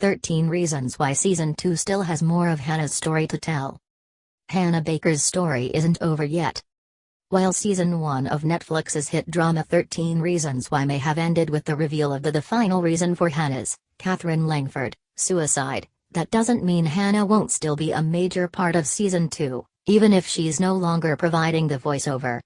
13 Reasons Why Season 2 still has more of Hannah's story to tell. Hannah Baker's story isn't over yet. While Season 1 of Netflix's hit drama 13 Reasons Why may have ended with the reveal of the final reason for Hannah's, Katherine Langford, suicide, that doesn't mean Hannah won't still be a major part of Season 2, even if she's no longer providing the voiceover.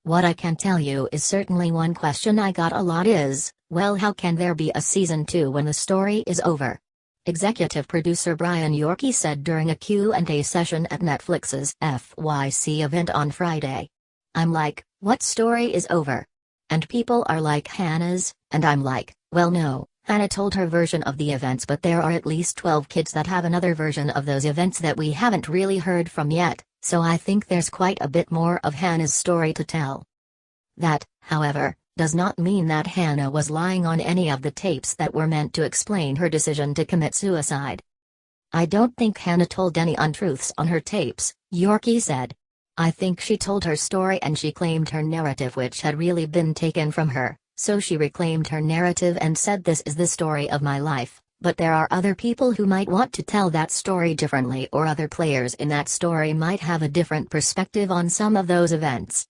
What I can tell you is certainly one question I got a lot is, well, how can there be a Season 2 when the story is over? Executive producer Brian Yorkey said during a Q&A session at Netflix's FYSee event on Friday. I'm like, what story is over? And people are like Hannah's, and I'm like, well no, Hannah told her version of the events, but there are at least 12 kids that have another version of those events that we haven't really heard from yet, so I think there's quite a bit more of Hannah's story to tell. That, however, does not mean that Hannah was lying on any of the tapes that were meant to explain her decision to commit suicide. I don't think Hannah told any untruths on her tapes, Yorkey said. I think she told her story and she claimed her narrative, which had really been taken from her, so she reclaimed her narrative and said, this is the story of my life, but there are other people who might want to tell that story differently, or other players in that story might have a different perspective on some of those events.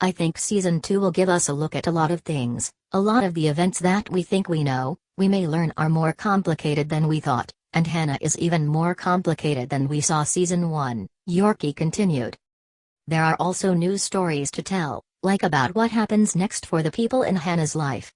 I think Season 2 will give us a look at a lot of things. A lot of the events that we think we know, we may learn are more complicated than we thought, and Hannah is even more complicated than we saw Season 1, Yorkey continued. There are also new stories to tell, like about what happens next for the people in Hannah's life.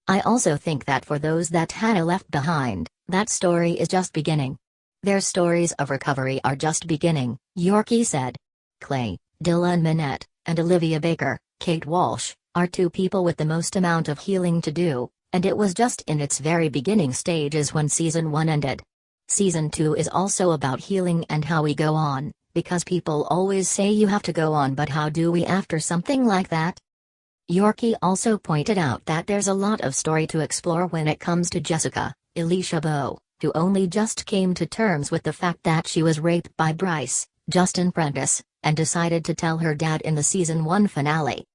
I also think that for those that Hannah left behind, that story is just beginning. Their stories of recovery are just beginning, Yorkey said. Clay, Dylan Minette, and Olivia Baker, Kate Walsh, are two people with the most amount of healing to do, and it was just in its very beginning stages when Season 1 ended. Season 2 is also about healing and how we go on, because people always say you have to go on, but how do we after something like that? Yorkey also pointed out that there's a lot of story to explore when it comes to Jessica, Elisha Bowe, who only just came to terms with the fact that she was raped by Bryce, Justin Prentice, and decided to tell her dad in the Season 1 finale.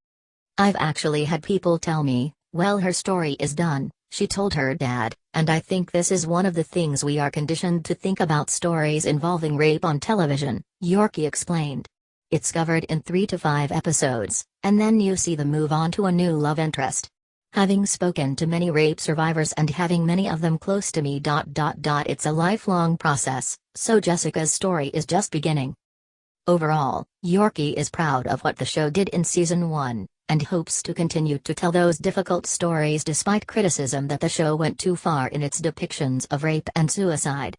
I've actually had people tell me, well, her story is done, she told her dad, and I think this is one of the things we are conditioned to think about stories involving rape on television, Yorkey explained. It's covered in 3 to 5 episodes, and then you see them move on to a new love interest. Having spoken to many rape survivors and having many of them close to me, it's a lifelong process, so Jessica's story is just beginning. Overall, Yorkey is proud of what the show did in Season 1, and hopes to continue to tell those difficult stories despite criticism that the show went too far in its depictions of rape and suicide.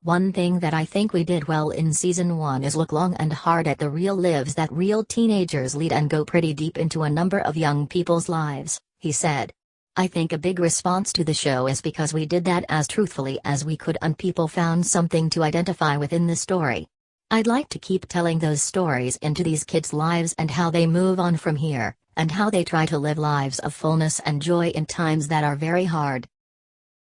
One thing that I think we did well in Season 1 is look long and hard at the real lives that real teenagers lead and go pretty deep into a number of young people's lives, he said. I think a big response to the show is because we did that as truthfully as we could and people found something to identify with in the story. I'd like to keep telling those stories into these kids' lives and how they move on from here, and how they try to live lives of fullness and joy in times that are very hard.